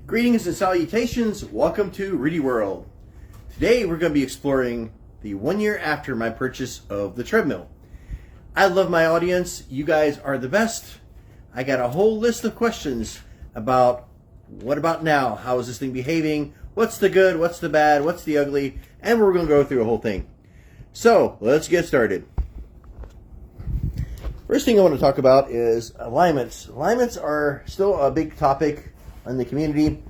Greetings and salutations, welcome to Rudy World. Today we're going to be exploring the 1 year after my purchase of the treadmill. I love my audience, you guys are the best. I got a whole list of questions about what about now, how is this thing behaving, what's the good, what's the bad, what's the ugly, and we're going to go through a whole thing. So let's get started. First thing I want to talk about is alignments. Alignments are still a big topic in the community.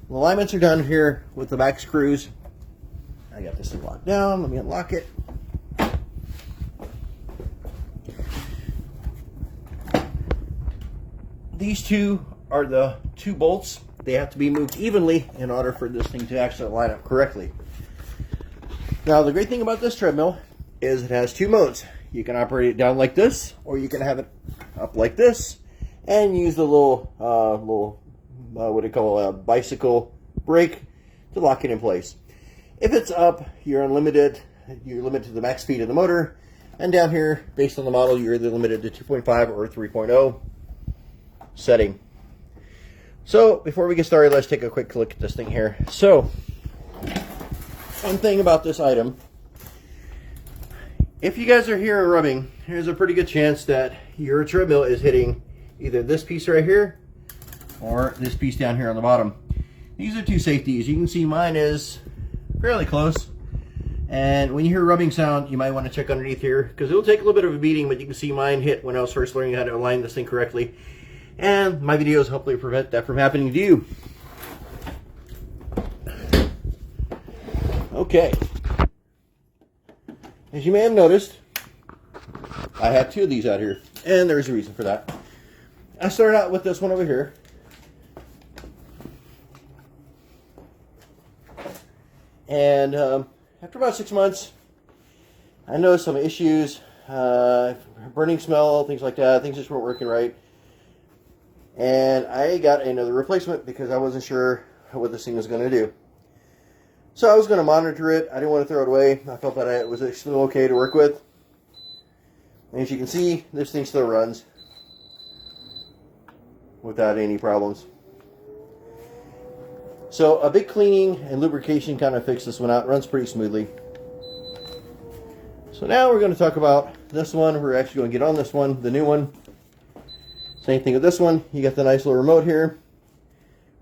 The alignments are done here with the back screws. I got this thing locked down. Let me unlock it. These two are the two bolts. They have to be moved evenly in order for this thing to actually line up correctly. Now, the great thing about this treadmill is it has two modes. You can operate it down like this, or you can have it up like this and use the little what do you call a bicycle brake to lock it in place. If it's up, you're unlimited. You're limited to the max speed of the motor, and down here, based on the model, you're either limited to 2.5 or 3.0 setting. So before we get started, let's take a quick look at this thing here. So one thing about this item, if you guys are here and rubbing, there's a pretty good chance that your treadmill is hitting either this piece right here or this piece down here on the bottom. These are two safeties. You can see mine is fairly close. And when you hear rubbing sound, you might want to check underneath here because it'll take a little bit of a beating, but you can see mine hit when I was first learning how to align this thing correctly. And my videos hopefully prevent that from happening to you. Okay. As you may have noticed, I have two of these out here, and there's a reason for that. I started out with this one over here. And after about 6 months, I noticed some issues, burning smell, things like that. Things just weren't working right. And I got another replacement because I wasn't sure what this thing was going to do. So I was going to monitor it. I didn't want to throw it away. I felt that it was still okay to work with. And as you can see, this thing still runs without any problems. So a big cleaning and lubrication kind of fixed this one out. It runs pretty smoothly. So now we're going to talk about this one. We're actually going to get on this one, the new one. Same thing with this one. You got the nice little remote here.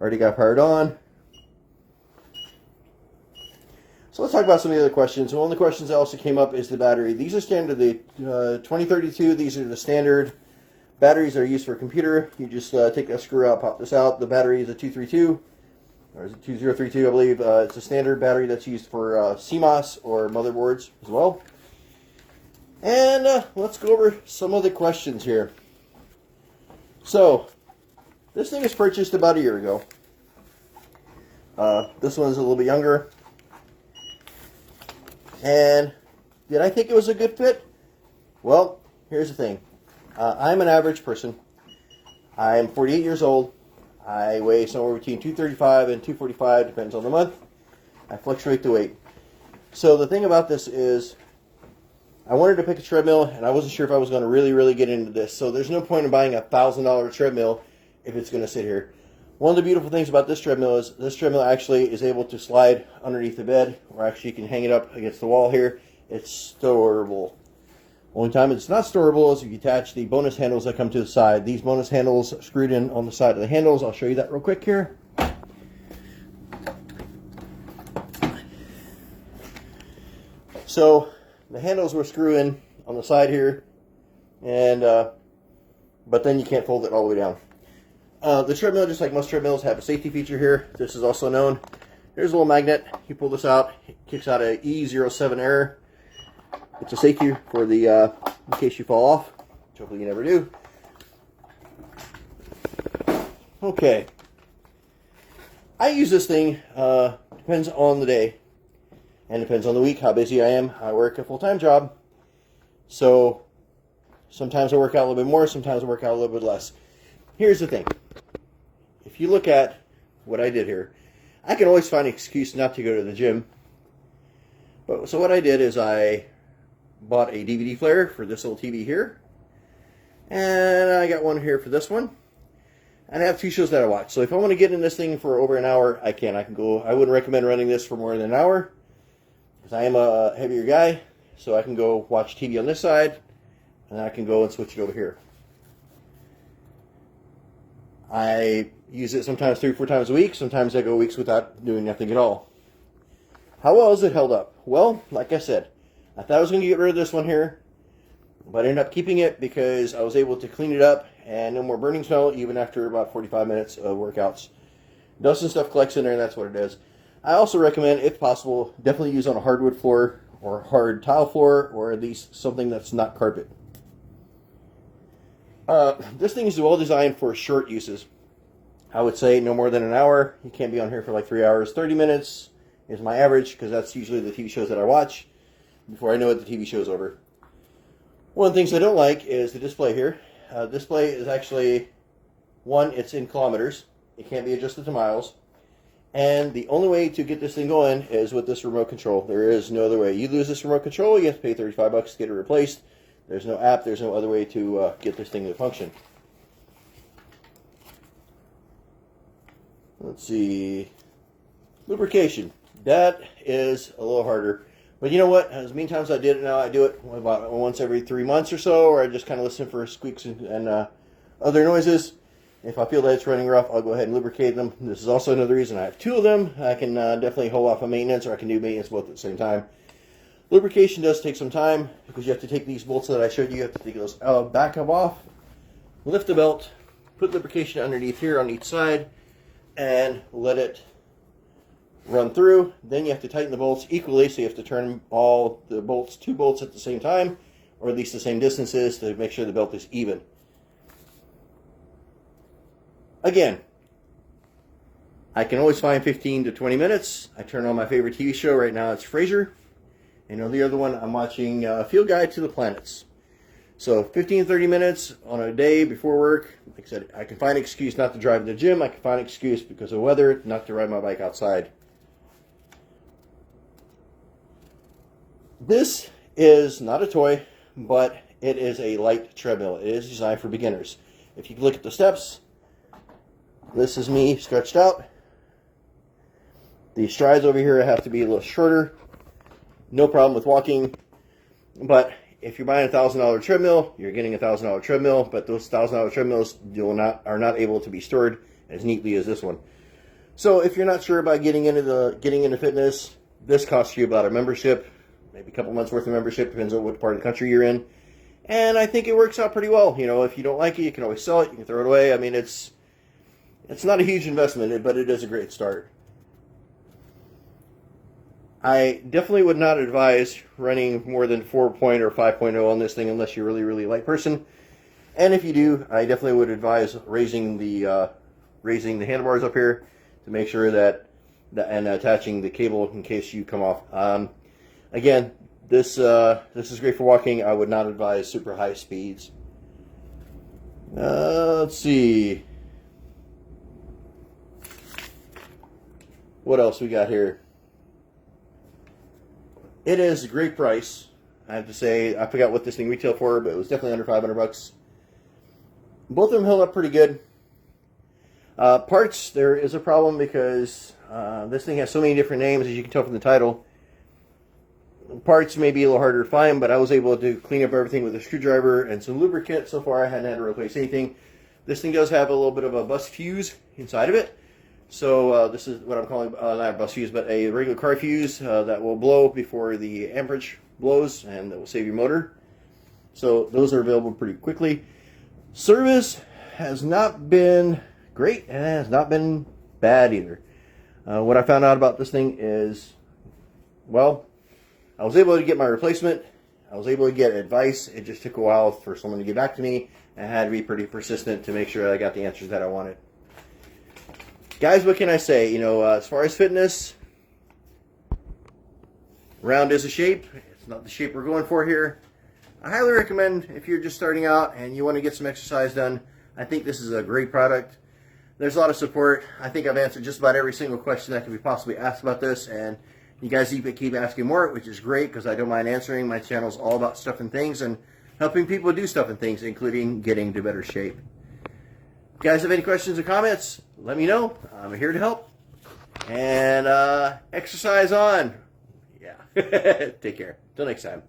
Already got powered on. So let's talk about some of the other questions. One of the questions that also came up is the battery. These are standard, the 2032. These are the standard batteries that are used for a computer. You just take that screw out, pop this out. The battery is a 232, or is it 2032, I believe. It's a standard battery that's used for CMOS or motherboards as well. And let's go over some of the questions here. So, this thing was purchased about a year ago. This one's a little bit younger. And did I think it was a good fit? Well, here's the thing. I'm an average person. I'm 48 years old. I weigh somewhere between 235 and 245, depends on the month. I fluctuate the weight. So the thing about this is, I wanted to pick a treadmill, and I wasn't sure if I was going to really get into this. So there's no point in buying a $1,000 treadmill if it's going to sit here. One of the beautiful things about this treadmill is this treadmill actually is able to slide underneath the bed, or actually you can hang it up against the wall here. It's storable. Only time it's not storable is if you attach the bonus handles that come to the side. These bonus handles are screwed in on the side of the handles. I'll show you that real quick here. So the handles were screwed in on the side here, and but then you can't fold it all the way down. The treadmill, just like most treadmills, have a safety feature here. This is also known. There's a little magnet. You pull this out, it kicks out a E07 error. It's a safety for the in case you fall off, which hopefully you never do. Okay. I use this thing, depends on the day, and depends on the week, how busy I am. I work a full-time job, so sometimes I work out a little bit more, sometimes I work out a little bit less. Here's the thing. If you look at what I did here, I can always find an excuse not to go to the gym. But so what I did is I bought a DVD player for this little TV here. And I got one here for this one. and I have 2 shows that I watch. So if I want to get in this thing for over an hour, I can. I can go. I wouldn't recommend running this for more than an hour because I am a heavier guy. So I can go watch TV on this side, and I can go and switch it over here. I use it sometimes 3 or 4 times a week. Sometimes I go weeks without doing nothing at all. How well is it held up? Well, like I said, I thought I was going to get rid of this one here, but I ended up keeping it because I was able to clean it up and no more burning smell even after about 45 minutes of workouts. Dust and stuff collects in there, and that's what it is. I also recommend, if possible, definitely use on a hardwood floor or hard tile floor, or at least something that's not carpet. This thing is well designed for short uses. I would say no more than an hour. You can't be on here for like 3 hours. 30 minutes is my average because that's usually the TV shows that I watch before I know it, the TV show's over. One of the things I don't like is the display here. Display is actually, one, it's in kilometers. It can't be adjusted to miles. And the only way to get this thing going is with this remote control. There is no other way. You lose this remote control, you have to pay 35 bucks to get it replaced. There's no app, there's no other way to get this thing to function. Let's see. Lubrication. That is a little harder. But you know what? As many times I did it now, I do it about once every 3 months or so, or I just kind of listen for squeaks and other noises. If I feel that it's running rough, I'll go ahead and lubricate them. This is also another reason I have 2 of them. I can definitely hold off on maintenance, or I can do maintenance both at the same time. Lubrication does take some time because you have to take these bolts that I showed you. You have to take those back up off, lift the belt, put lubrication underneath here on each side, and let it run through. Then you have to tighten the bolts equally, so you have to turn all the bolts, 2 bolts at the same time, or at least the same distances, to make sure the belt is even. Again, I can always find 15 to 20 minutes. I turn on my favorite TV show right now. It's Frasier. And the other one, I'm watching Field Guide to the Planets. So 15 to 30 minutes on a day before work. Like I said, I can find an excuse not to drive to the gym. I can find an excuse because of weather not to ride my bike outside. This is not a toy, but it is a light treadmill. It is designed for beginners. If you look at the steps, this is me stretched out. The strides over here have to be a little shorter. No problem with walking, but if you're buying a $1,000 treadmill, you're getting a $1,000 treadmill, but those $1,000 treadmills are not able to be stored as neatly as this one. So if you're not sure about getting into fitness, this costs you about a membership, maybe a couple months worth of membership, depends on what part of the country you're in. And I think it works out pretty well. You know, if you don't like it, you can always sell it, you can throw it away. I mean, it's not a huge investment, but it is a great start. I definitely would not advise running more than 4.0 or 5.0 on this thing unless you're a really, really light person. And if you do, I definitely would advise raising the handlebars up here to make sure that and attaching the cable in case you come off. Again, this is great for walking. I would not advise super high speeds. Let's see. What else we got here? It is a great price. I have to say, I forgot what this thing retailed for, but it was definitely under 500 bucks. Both of them held up pretty good. Parts, there is a problem because this thing has so many different names, as you can tell from the title. Parts may be a little harder to find, but I was able to clean up everything with a screwdriver and some lubricant. So far, I hadn't had to replace anything. This thing does have a little bit of a bus fuse inside of it. So this is what I'm calling, not a bus fuse, but a regular car fuse that will blow before the amperage blows, and that will save your motor. So those are available pretty quickly. Service has not been great, and it has not been bad either. What I found out about this thing is, well, I was able to get my replacement. I was able to get advice. It just took a while for someone to get back to me, and I had to be pretty persistent to make sure I got the answers that I wanted. Guys, what can I say? You know, as far as fitness, round is a shape. It's not the shape we're going for here. I highly recommend if you're just starting out and you want to get some exercise done, I think this is a great product. There's a lot of support. I think I've answered just about every single question that could be possibly asked about this, and you guys keep asking more, which is great because I don't mind answering. My channel is all about stuff and things and helping people do stuff and things, including getting to better shape. If you guys have any questions or comments, let me know. I'm here to help. And exercise on. Yeah. Take care. Till next time.